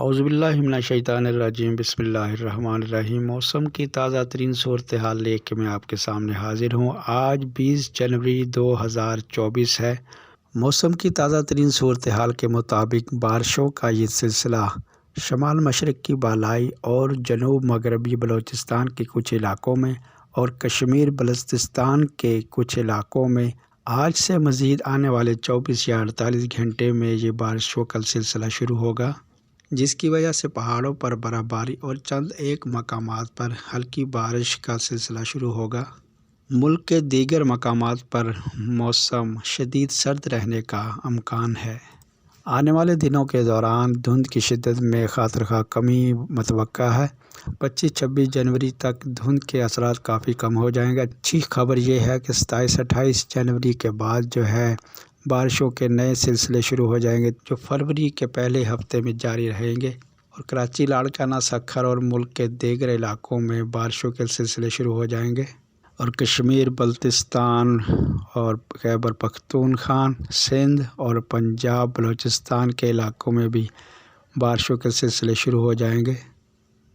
اعوذ باللہ من الشیطان الرجیم، بسم اللہ الرحمن الرحیم۔ موسم کی تازہ ترین صورتحال لے کے میں آپ کے سامنے حاضر ہوں۔ آج 20 جنوری 2024 ہے۔ موسم کی تازہ ترین صورتحال کے مطابق بارشوں کا یہ سلسلہ شمال مشرق کی بالائی اور جنوب مغربی بلوچستان کے کچھ علاقوں میں اور کشمیر بلتستان کے کچھ علاقوں میں آج سے مزید آنے والے 24 یا 48 گھنٹے میں یہ بارشوں کا سلسلہ شروع ہوگا، جس کی وجہ سے پہاڑوں پر برف باری اور چند ایک مقامات پر ہلکی بارش کا سلسلہ شروع ہوگا۔ ملک کے دیگر مقامات پر موسم شدید سرد رہنے کا امکان ہے۔ آنے والے دنوں کے دوران دھند کی شدت میں خاطرخواہ کمی متوقع ہے۔ 25-26 جنوری تک دھند کے اثرات کافی کم ہو جائیں گے۔ اچھی خبر یہ ہے کہ 27-28 جنوری کے بعد جو ہے بارشوں کے نئے سلسلے شروع ہو جائیں گے، جو فروری کے پہلے ہفتے میں جاری رہیں گے، اور کراچی، لاڑکانہ، سکھر اور ملک کے دیگر علاقوں میں بارشوں کے سلسلے شروع ہو جائیں گے، اور کشمیر، بلتستان اور خیبر پختونخوا، سندھ اور پنجاب، بلوچستان کے علاقوں میں بھی بارشوں کے سلسلے شروع ہو جائیں گے۔